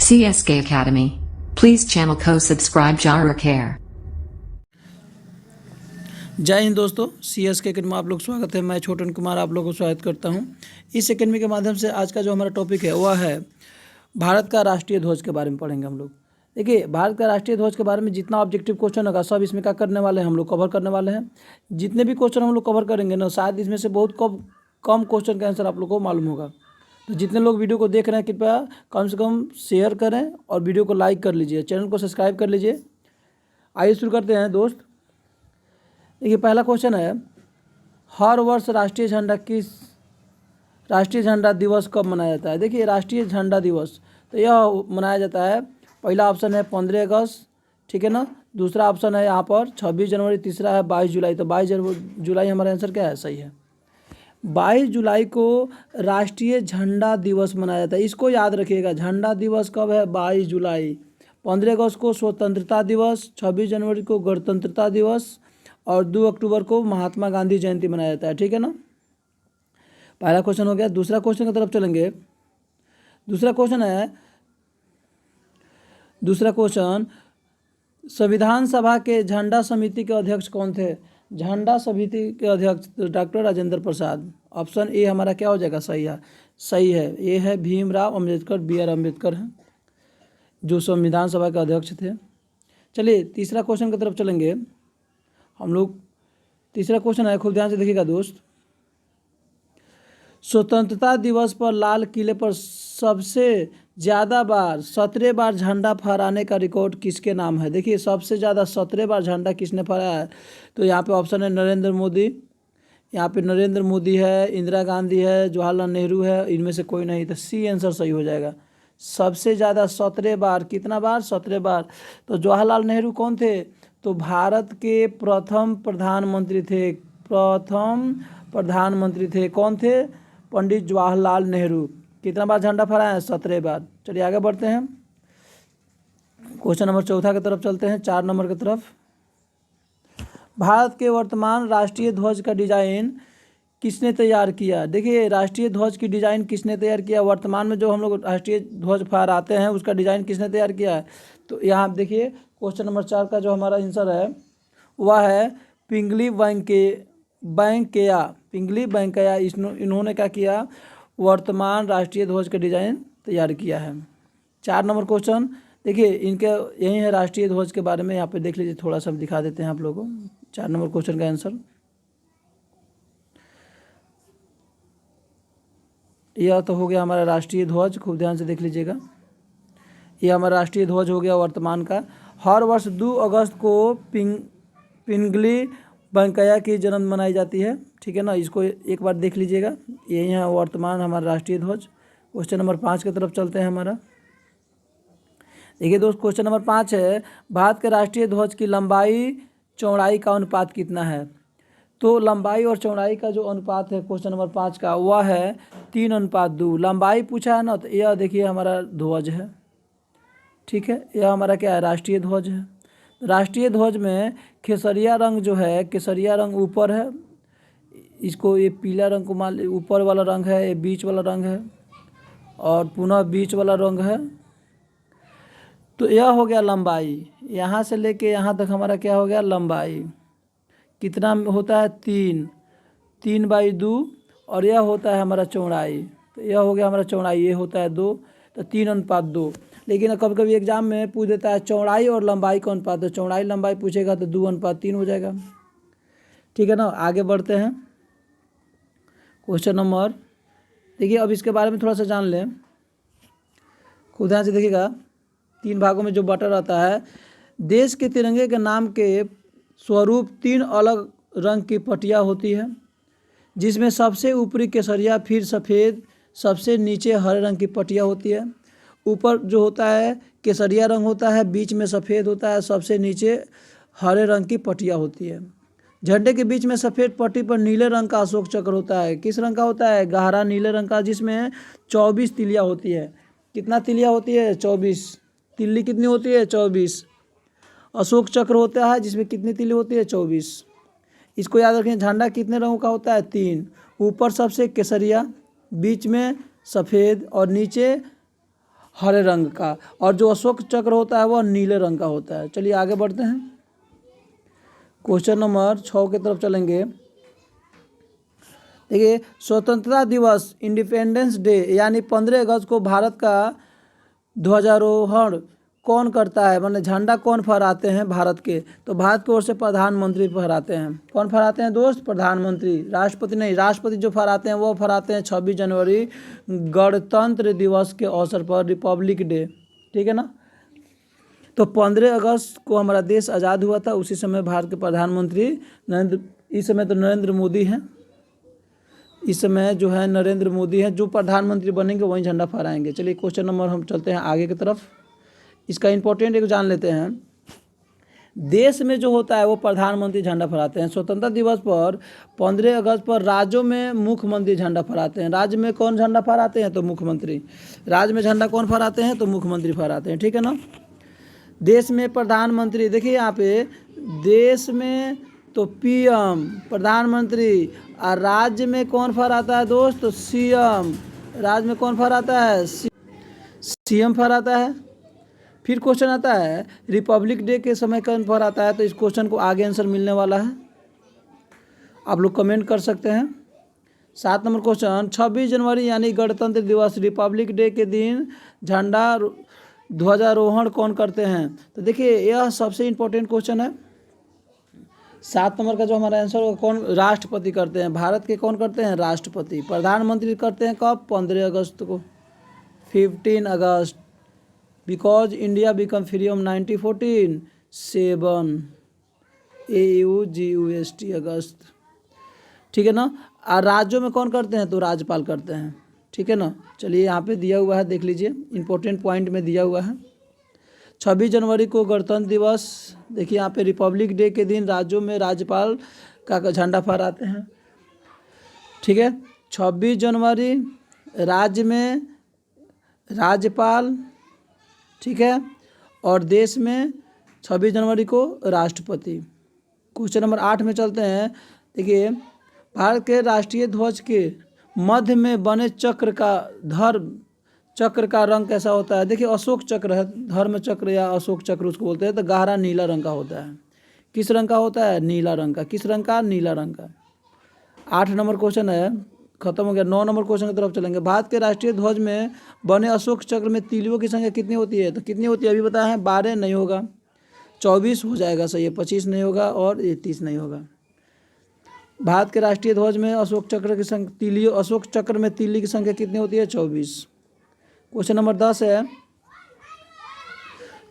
CSK Academy. Please channel को subscribe jar care. जय हिंद दोस्तों, CSK अकेडमी में आप लोग स्वागत है। मैं छोटन कुमार आप लोगों को स्वागत करता हूं। इस अकेडमी के माध्यम से आज का जो हमारा टॉपिक है वह है भारत का राष्ट्रीय ध्वज के बारे में पढ़ेंगे हम लोग। देखिए, भारत का राष्ट्रीय ध्वज के बारे में जितना ऑब्जेक्टिव क्वेश्चन होगा सब इसमें क्या करने वाले हैं, हम लोग कवर करने वाले हैं। जितने भी क्वेश्चन हम लोग कवर करेंगे ना, शायद इसमें से बहुत कम क्वेश्चन का आंसर आप लोग को मालूम होगा। तो जितने लोग वीडियो को देख रहे हैं कृपया कम से कम शेयर करें और वीडियो को लाइक कर लीजिए, चैनल को सब्सक्राइब कर लीजिए। आइए शुरू करते हैं दोस्त। देखिए, पहला क्वेश्चन है, हर वर्ष राष्ट्रीय झंडा दिवस कब मनाया जाता है। देखिए, राष्ट्रीय झंडा दिवस तो यह मनाया जाता है, पहला ऑप्शन है 15 अगस्त, ठीक है ना। दूसरा ऑप्शन है यहाँ पर 26 जनवरी, तीसरा है 22 जुलाई। तो 22 जुलाई हमारा आंसर क्या है, सही है। 22 जुलाई को राष्ट्रीय झंडा दिवस मनाया जाता है, इसको याद रखिएगा। झंडा दिवस कब है, 22 जुलाई। 15 अगस्त को स्वतंत्रता दिवस, 26 जनवरी को गणतंत्रता दिवस और 2 अक्टूबर को महात्मा गांधी जयंती मनाया जाता है, ठीक है ना। पहला क्वेश्चन हो गया। दूसरा क्वेश्चन की तरफ चलेंगे। दूसरा क्वेश्चन, संविधान सभा के झंडा समिति के अध्यक्ष कौन थे। झंडा समिति के अध्यक्ष doctor Rajendra Prasad. Option A हमारा क्या हो जाएगा, सही है। ये है भीमराव अम्बेडकर, BR अम्बेडकर हैं जो संविधान सभा के अध्यक्ष थे। चलिए तीसरा क्वेश्चन की तरफ चलेंगे हम लोग। तीसरा क्वेश्चन है, खूब ध्यान से देखिएगा दोस्त। स्वतंत्रता दिवस पर लाल किले पर सबसे ज़्यादा बार 17 बार झंडा फहराने का रिकॉर्ड किसके नाम है। देखिए, सबसे ज़्यादा 17 बार झंडा किसने फहराया है। तो यहाँ पे ऑप्शन है नरेंद्र मोदी, यहाँ पे नरेंद्र मोदी है, इंदिरा गांधी है, जवाहरलाल नेहरू है, इनमें से कोई नहीं। तो सी आंसर सही हो जाएगा। सबसे ज़्यादा 17 बार, कितना बार, 17 बार। तो जवाहरलाल नेहरू कौन थे, तो भारत के प्रथम प्रधानमंत्री थे। कौन थे, पंडित जवाहरलाल नेहरू। कितना बार झंडा फहराया है, 17 बार। चलिए आगे बढ़ते हैं, क्वेश्चन नंबर चौथा की तरफ चलते हैं, 4 नंबर की तरफ। भारत के वर्तमान राष्ट्रीय ध्वज का डिजाइन किसने तैयार किया। देखिए, राष्ट्रीय ध्वज की डिज़ाइन किसने तैयार किया, वर्तमान में जो हम लोग राष्ट्रीय ध्वज फहराते हैं उसका डिज़ाइन किसने तैयार किया है। तो यहाँ आप देखिए, क्वेश्चन नंबर 4 का जो हमारा आंसर है वह है पिंगली वेंकैया। इन्होंने क्या किया, वर्तमान राष्ट्रीय ध्वज का डिज़ाइन तैयार किया है। 4 नंबर क्वेश्चन, देखिए इनके यही है राष्ट्रीय ध्वज के बारे में। यहाँ पे देख लीजिए, थोड़ा सा दिखा देते हैं आप लोगों को 4 नंबर क्वेश्चन का आंसर। यह तो हो गया हमारा राष्ट्रीय ध्वज, खूब ध्यान से देख लीजिएगा। यह हमारा राष्ट्रीय ध्वज हो गया वर्तमान का। हर वर्ष 2 अगस्त को पिंगली वेंकैया की जन्म मनाई जाती है, ठीक है ना। इसको एक बार देख लीजिएगा। यही है वर्तमान हमारा राष्ट्रीय ध्वज। क्वेश्चन नंबर 5 की तरफ चलते हैं हमारा। देखिए दोस्त, क्वेश्चन नंबर 5 है, भारत के राष्ट्रीय ध्वज की लंबाई चौड़ाई का अनुपात कितना है। तो लंबाई और चौड़ाई का जो अनुपात है क्वेश्चन नंबर 5 का वह है 3:2। लंबाई पूछा है ना, तो यह देखिए हमारा ध्वज है, ठीक है। यह हमारा क्या है, राष्ट्रीय ध्वज है। राष्ट्रीय ध्वज में केसरिया रंग जो है, केसरिया रंग ऊपर है, इसको ये पीला रंग को मान, ऊपर वाला रंग है, ये बीच वाला रंग है और पुनः बीच वाला रंग है। तो यह हो गया लंबाई, यहाँ से लेके यहाँ तक हमारा क्या हो गया, लंबाई कितना होता है, 3/2। और यह होता है हमारा चौड़ाई, तो यह हो गया हमारा चौड़ाई, ये होता है 2, तो 3:2। लेकिन कभी कभी एग्जाम में पूछ देता है चौड़ाई और लंबाई का अनुपात, तो चौड़ाई लंबाई पूछेगा तो 2:3 हो जाएगा, ठीक है ना। आगे बढ़ते हैं, क्वेश्चन नंबर, देखिए अब इसके बारे में थोड़ा सा जान लें, खुद ध्यान से देखिएगा। 3 भागों में जो बटा रहता है, देश के तिरंगे के नाम के स्वरूप 3 अलग रंग की पट्टियाँ होती है, जिसमें सबसे ऊपरी केसरिया, फिर सफ़ेद, सबसे नीचे हरे रंग की पट्टियाँ होती है। ऊपर जो होता है केसरिया रंग होता है, बीच में सफ़ेद होता है, सबसे नीचे हरे रंग की पट्टियाँ होती है। झंडे के बीच में सफ़ेद पट्टी पर नीले रंग का अशोक चक्र होता है। किस रंग का होता है, गहरा नीले रंग का, जिसमें 24 तिलियाँ होती है। कितना तिलियाँ होती है, 24। तिल्ली कितनी होती है, 24। अशोक चक्र होता है जिसमें कितनी तिल्ली होती है, 24। इसको याद रखें। झंडा कितने रंगों का होता है, 3। ऊपर सबसे केसरिया, बीच में सफ़ेद और नीचे हरे रंग का, और जो अशोक चक्र होता है वह नीले रंग का होता है। चलिए आगे बढ़ते हैं, क्वेश्चन नंबर 6 की तरफ चलेंगे। देखिए, स्वतंत्रता दिवस इंडिपेंडेंस डे यानी 15 अगस्त को भारत का ध्वजारोहण कौन करता है, माने झंडा कौन फहराते हैं भारत के? तो भारत की ओर से प्रधानमंत्री फहराते हैं। कौन फहराते हैं दोस्त? प्रधानमंत्री, राष्ट्रपति नहीं। राष्ट्रपति जो फहराते हैं वो फहराते हैं 26 जनवरी गणतंत्र दिवस के अवसर पर, रिपब्लिक डे, ठीक है ना। तो 15 अगस्त को हमारा देश आज़ाद हुआ था, उसी समय भारत के प्रधानमंत्री इस समय तो नरेंद्र मोदी हैं, इस समय जो है नरेंद्र मोदी हैं, जो प्रधानमंत्री बनेंगे वहीं झंडा फहराएंगे। चलिए क्वेश्चन नंबर हम चलते हैं आगे की तरफ, इसका इंपॉर्टेंट एक जान लेते हैं। देश में जो होता है वो प्रधानमंत्री झंडा फहराते हैं। स्वतंत्रता दिवस पर 15 अगस्त पर राज्यों में मुख्यमंत्री झंडा फहराते हैं। राज्य में कौन झंडा फहराते हैं? तो मुख्यमंत्री। राज्य में झंडा कौन फहराते हैं? तो मुख्यमंत्री फहराते हैं, ठीक है ना। देश में प्रधानमंत्री, देखिए यहाँ पे देश में तो पीएम प्रधानमंत्री, और राज्य में कौन फहराता है दोस्त? तो सीएम। राज्य में कौन फहराता है? सीएम फहराता है। फिर क्वेश्चन आता है रिपब्लिक डे के समय कौन फहराता है? तो इस क्वेश्चन को आगे आंसर मिलने वाला है, आप लोग कमेंट कर सकते हैं। 7 नंबर क्वेश्चन, 26 जनवरी यानी गणतंत्र दिवस, रिपब्लिक डे के दिन झंडा ध्वजारोहण कौन करते हैं? तो देखिए यह सबसे इम्पोर्टेंट क्वेश्चन है। 7 नंबर का जो हमारा आंसर होगा, कौन? राष्ट्रपति करते हैं। भारत के कौन करते हैं? राष्ट्रपति। प्रधानमंत्री करते हैं कब? 15 अगस्त को, 15 अगस्त, because India become free on 1914, 7 AUGUST अगस्त, ठीक है ना। और राज्यों में कौन करते हैं? तो राज्यपाल करते हैं, ठीक है ना। चलिए यहाँ पे दिया हुआ है, देख लीजिए, इंपॉर्टेंट पॉइंट में दिया हुआ है। 26 जनवरी को गणतंत्र दिवस, देखिए यहाँ पे रिपब्लिक डे के दिन राज्यों में राज्यपाल का झंडा फहराते हैं, ठीक है। 26 जनवरी राज्य में राज्यपाल, ठीक है, और देश में 26 जनवरी को राष्ट्रपति। क्वेश्चन नंबर 8 में चलते हैं। देखिए, भारत के राष्ट्रीय ध्वज के मध्य में बने चक्र का रंग कैसा होता है? देखिए अशोक चक्र है, धर्म चक्र या अशोक चक्र उसको बोलते हैं, तो गहरा नीला रंग का होता है। किस रंग का होता है? नीला रंग का। किस रंग का? नीला रंग का। 8 नंबर क्वेश्चन है, खत्म हो गया। 9 नंबर क्वेश्चन की तरफ चलेंगे। भारत के राष्ट्रीय ध्वज में बने अशोक चक्र में तीलियों की संख्या कितनी होती है? तो कितनी होती है अभी बताया है? 12 नहीं होगा, 24 हो जाएगा, सही है। 25 नहीं होगा और 30 नहीं होगा। भारत के राष्ट्रीय ध्वज में अशोक चक्र की संख्या, तीलियों, अशोक चक्र में तीली की संख्या कितनी होती है? 24। क्वेश्चन नंबर 10 है,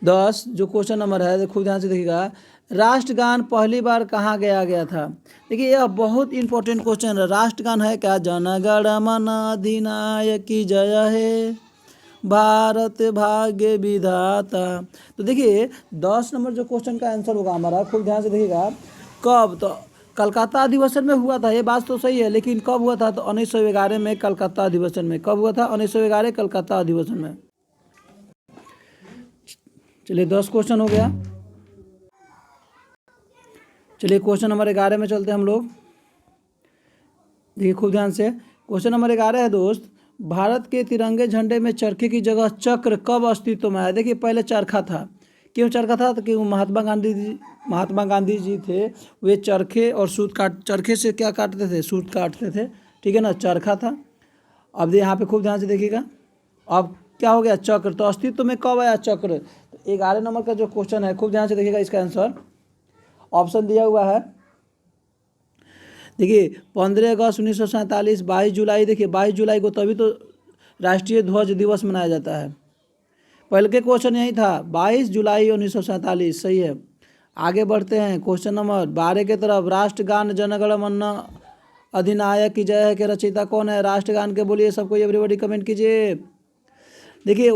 10 जो क्वेश्चन नंबर है खूब ध्यान से देखिएगा। राष्ट्रगान पहली बार कहाँ गाया गया था? देखिए यह बहुत इंपॉर्टेंट क्वेश्चन है। राष्ट्रगान है क्या? जन गण मन अधिनायकी जय हे, भारत भाग्य विधाता। तो देखिए 10 नंबर जो क्वेश्चन का आंसर होगा हमारा, खूब ध्यान से देखिएगा। कब? तो कलकत्ता अधिवेशन में हुआ था, ये बात तो सही है, लेकिन कब हुआ था? तो 1911 में कलकत्ता अधिवेशन में। कब हुआ था? 1911 कलकत्ता अधिवेशन में। चलिए 10 क्वेश्चन हो गया। चलिए क्वेश्चन नंबर 11 में चलते हैं हम लोग। देखिए खूब ध्यान से, क्वेश्चन नंबर 11 है दोस्त, भारत के तिरंगे झंडे में चरखे की जगह चक्र कब अस्तित्व में आया? देखिए पहले चरखा था। क्यों चरखा था? तो क्यों महात्मा गांधी जी थे, वे चरखे और चरखे से क्या काटते थे? सूत काटते थे, ठीक है ना, चरखा था। अब यहाँ पे खूब ध्यान से देखिएगा, अब क्या हो गया? चक्र। तो अस्तित्व में कब आया चक्र? तो 11 नंबर का जो क्वेश्चन है खूब ध्यान से देखिएगा, इसका आंसर ऑप्शन दिया हुआ है। देखिए 15 अगस्त 1947, 22 जुलाई, देखिए 22 जुलाई को तभी तो राष्ट्रीय ध्वज दिवस मनाया जाता है। पहले के क्वेश्चन यही था, 22 जुलाई 1947, सही है। आगे बढ़ते हैं क्वेश्चन नंबर 12 के तरफ। राष्ट्रगान जनगण मन अधिनायक की जय के रचयिता कौन है? राष्ट्रगान के बोलिए सबको, एवरीबॉडी कमेंट कीजिए। देखिए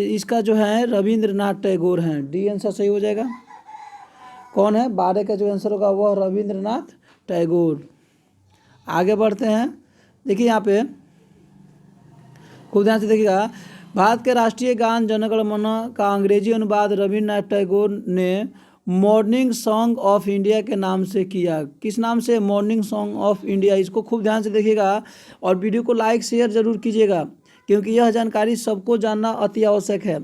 इसका जो है रविंद्रनाथ टैगोर हैं, डी आंसर सही हो जाएगा। कौन है? 12 का जो आंसर होगा वह रविंद्रनाथ टैगोर। आगे बढ़ते हैं। देखिए यहाँ पे खूब ध्यान से देखिएगा, भारत के राष्ट्रीय गान जनगण मन का अंग्रेजी अनुवाद रविन्द्रनाथ टैगोर ने मॉर्निंग सॉन्ग ऑफ इंडिया के नाम से किया। किस नाम से? Morning song of India. इसको खूब ध्यान से देखिएगा और वीडियो को लाइक शेयर जरूर कीजिएगा, क्योंकि यह जानकारी सबको जानना अति आवश्यक है।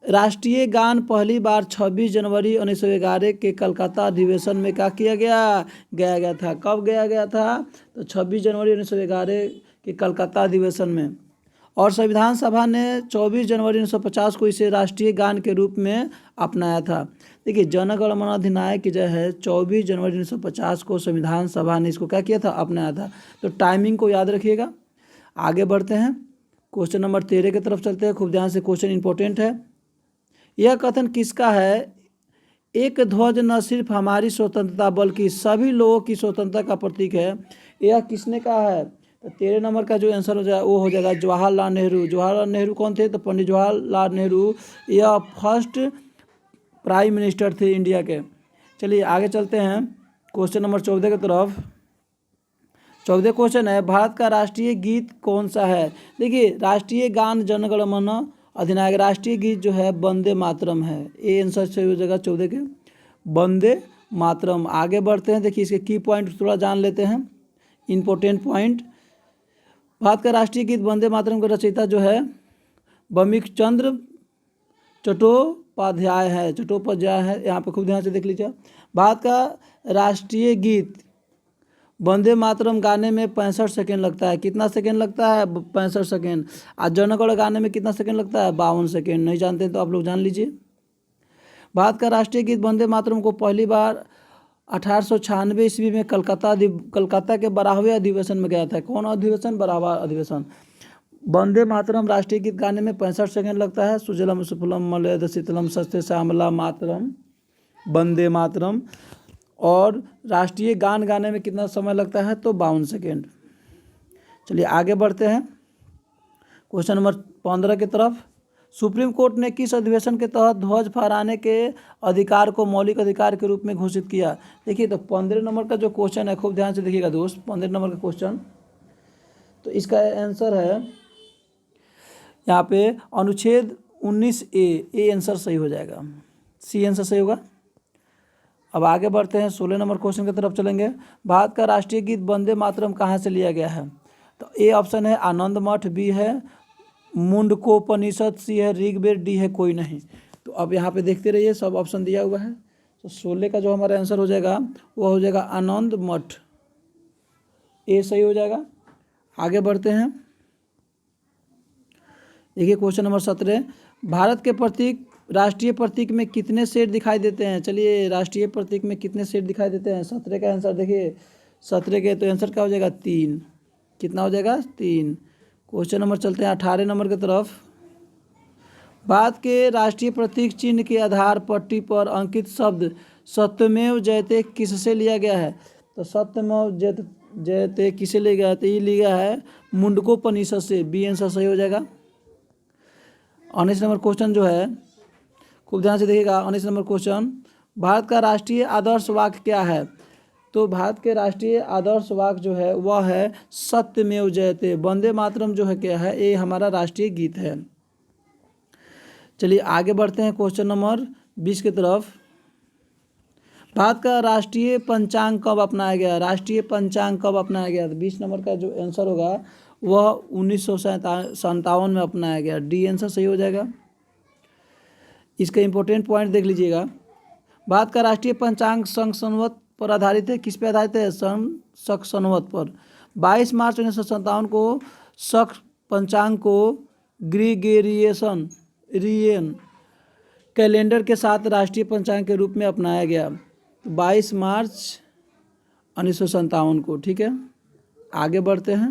राष्ट्रीय गान पहली बार 26 जनवरी 1911 के कलकत्ता अधिवेशन में क्या किया गया था। कब गया था? तो 26 जनवरी 1911 के कलकत्ता अधिवेशन में। और संविधान सभा ने 24 जनवरी 1950 को इसे राष्ट्रीय गान के रूप में अपनाया था। देखिए, जन गण मन अधिनायक की जो है 24 जनवरी 1950 को संविधान सभा ने इसको क्या किया था? अपनाया था। तो टाइमिंग को याद रखिएगा। आगे बढ़ते हैं, क्वेश्चन नंबर 13 की तरफ चलते हैं। खूब ध्यान से, क्वेश्चन इंपॉर्टेंट है। यह कथन किसका है? एक ध्वज न सिर्फ हमारी स्वतंत्रता बल्कि सभी लोगों की स्वतंत्रता का प्रतीक है। यह किसने कहा है? तो 13 नंबर का जो आंसर हो जाएगा वो हो जाएगा जवाहरलाल नेहरू। जवाहरलाल नेहरू कौन थे? तो पंडित जवाहरलाल नेहरू यह फर्स्ट प्राइम मिनिस्टर थे इंडिया के। चलिए आगे चलते हैं क्वेश्चन नंबर 14 की तरफ। 14 क्वेश्चन है, भारत का राष्ट्रीय गीत कौन सा है? देखिए, राष्ट्रीय गान जन गण मन अधिनायक, राष्ट्रीय गीत जो है वंदे मातरम है। ये आंसर सही हो जाएगा 14 के, वंदे मातरम। आगे बढ़ते हैं, देखिए इसके की पॉइंट थोड़ा जान लेते हैं, इंपॉर्टेंट पॉइंट। भारत का राष्ट्रीय गीत वंदे मातरम का रचयिता जो है बंकिम चंद्र चट्टोपाध्याय है। यहाँ पे खूब ध्यान से देख लीजिए। भारत का राष्ट्रीय गीत वंदे मातरम गाने में 65 सेकेंड लगता है। कितना सेकेंड लगता है? 65 सेकेंड। आज जनगण गाने में कितना सेकेंड लगता है? 52 सेकेंड। नहीं जानते तो आप लोग जान लीजिए। भारत का राष्ट्रीय गीत वंदे मातरम को पहली बार 1896 ईस्वी में कलकत्ता के 12वें अधिवेशन में गया था। कौन अधिवेशन? 12वां अधिवेशन। वंदे मातरम राष्ट्रीय गीत गाने में 65 सेकेंड लगता है। सुजलम सुफलम मलयज शीतलम सस्ते श्यामला मातरम वंदे मातरम। और राष्ट्रीय गान गाने में कितना समय लगता है? तो 52 सेकेंड। चलिए आगे बढ़ते हैं क्वेश्चन नंबर 15 की तरफ। सुप्रीम कोर्ट ने किस अधिवेशन के तहत ध्वज फहराने के अधिकार को मौलिक अधिकार के रूप में घोषित किया? देखिए, तो 15 नंबर का जो क्वेश्चन है, खूब ध्यान से देखिएगा दोस्त। 15 नंबर का क्वेश्चन, तो इसका आंसर है यहाँ पे अनुच्छेद 19A। ए आंसर सही हो जाएगा, सी आंसर सही होगा। अब आगे बढ़ते हैं, 16 नंबर क्वेश्चन की तरफ चलेंगे। भारत का राष्ट्रीय गीत वंदे मातरम कहाँ से लिया गया है? तो ए ऑप्शन है आनंद मठ, बी है मुंडकोपनिषद, सी है ऋग्वेद, डी है कोई नहीं। तो अब यहाँ पे देखते रहिए, सब ऑप्शन दिया हुआ है। तो 16 का जो हमारा आंसर हो जाएगा वो हो जाएगा आनंद मठ, ए सही हो जाएगा। आगे बढ़ते हैं, देखिए क्वेश्चन नंबर 17। भारत के प्रतीक राष्ट्रीय प्रतीक में कितने शेड दिखाई देते हैं? चलिए, राष्ट्रीय प्रतीक में कितने शेड दिखाई देते हैं? 17 का आंसर देखिए, 17 के तो आंसर क्या हो जाएगा? 3। कितना हो जाएगा? 3। क्वेश्चन नंबर चलते हैं 18 नंबर की तरफ। भारत के राष्ट्रीय प्रतीक चिन्ह के आधार पट्टी पर अंकित शब्द सत्यमेव जयते किससे लिया गया है? तो सत्यमेव जयते किसे लिया गया है? तो ये लिया है मुंडकोपनिषद से, बी आंसर सही हो जाएगा। 19 नंबर क्वेश्चन जो है, खूब ध्यान से देखिएगा। 19 नंबर क्वेश्चन, भारत का राष्ट्रीय आदर्श वाक्य क्या है? तो भारत के राष्ट्रीय आदर्श वाक्य जो है वह है सत्यमेव जयते। वंदे मातरम जो है क्या है? ये हमारा राष्ट्रीय गीत है। चलिए आगे बढ़ते हैं क्वेश्चन नंबर 20 की तरफ। भारत का राष्ट्रीय पंचांग कब अपनाया गया? राष्ट्रीय पंचांग कब अपनाया गया? तो 20 नंबर का जो आंसर होगा वह 1957 में अपनाया गया, डी आंसर सही हो जाएगा। इसका इंपॉर्टेंट पॉइंट देख लीजिएगा। भारत का राष्ट्रीय पंचांग संघ संवत पर आधारित है। किस पे आधारित है? शक संवत पर। 22 मार्च 1957 को शक पंचांग को ग्रीगेरियन कैलेंडर के साथ राष्ट्रीय पंचांग के रूप में अपनाया गया। 22 मार्च 1957 को, ठीक है। आगे बढ़ते हैं,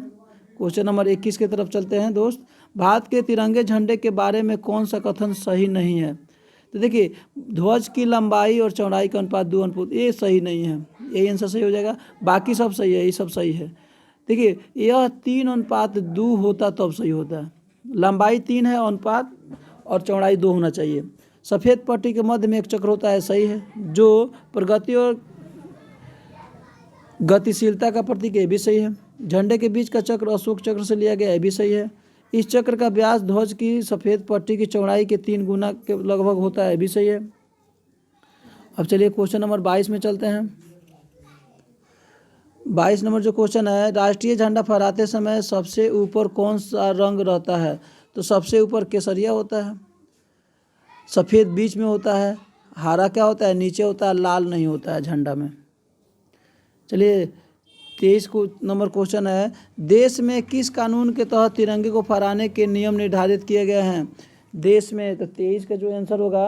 क्वेश्चन नंबर 21 की तरफ चलते हैं दोस्त। भारत के तिरंगे झंडे के बारे में कौन सा कथन सही नहीं है? तो देखिए, ध्वज की लंबाई और चौड़ाई का अनुपात 2:1, ये सही नहीं है, यही आंसर सही हो जाएगा। बाकी सब सही है, ये सब सही है। देखिए, यह 3:2 होता तब सही होता है। लंबाई 3 है, अनुपात और चौड़ाई 2 होना चाहिए। सफ़ेद पट्टी के मध्य में एक चक्र होता है, सही है, जो प्रगति और गतिशीलता का प्रतीक है, भी सही है। झंडे के बीच का चक्र अशोक चक्र से लिया गया है, भी सही है। इस चक्र का व्यास ध्वज की सफ़ेद पट्टी की चौड़ाई के 3 गुना के लगभग होता है, भी सही है। अब चलिए क्वेश्चन नंबर 22 में चलते हैं। 22 नंबर जो क्वेश्चन है, राष्ट्रीय झंडा फहराते समय सबसे ऊपर कौन सा रंग रहता है? तो सबसे ऊपर केसरिया होता है, सफ़ेद बीच में होता है, हरा क्या होता है नीचे होता है, लाल नहीं होता है झंडा में। चलिए 23 नंबर क्वेश्चन है, देश में किस कानून के तहत तिरंगे को फहराने के नियम निर्धारित किए गए हैं? देश में, तो 23 का जो आंसर होगा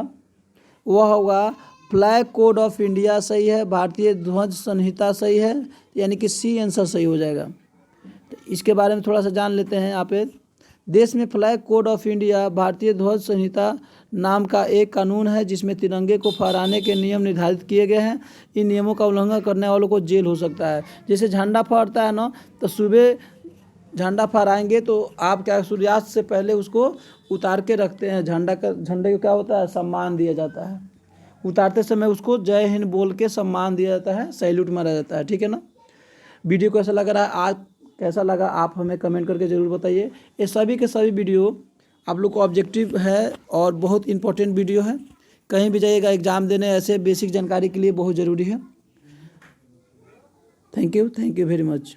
वह होगा फ्लैग कोड ऑफ इंडिया सही है, भारतीय ध्वज संहिता सही है, यानी कि सी आंसर सही हो जाएगा। तो इसके बारे में थोड़ा सा जान लेते हैं यहाँ पे। देश में फ्लैग कोड ऑफ इंडिया भारतीय ध्वज संहिता नाम का एक कानून है जिसमें तिरंगे को फहराने के नियम निर्धारित किए गए हैं। इन नियमों का उल्लंघन करने वालों को जेल हो सकता है। जैसे झंडा फहरता है ना, तो सुबह झंडा फहराएंगे तो आप क्या सूर्यास्त से पहले उसको उतार के रखते हैं। झंडे को क्या होता है सम्मान दिया जाता है, उतारते समय उसको जय हिंद बोल के सम्मान दिया जाता है, सैल्यूट मारा जाता है। ठीक है ना। वीडियो कैसा लग रहा है, आज कैसा लगा आप हमें कमेंट करके ज़रूर बताइए। ये सभी के सभी वीडियो आप लोग को ऑब्जेक्टिव है और बहुत इंपॉर्टेंट वीडियो है। कहीं भी जाइएगा एग्ज़ाम देने, ऐसे बेसिक जानकारी के लिए बहुत ज़रूरी है। Thank you very much.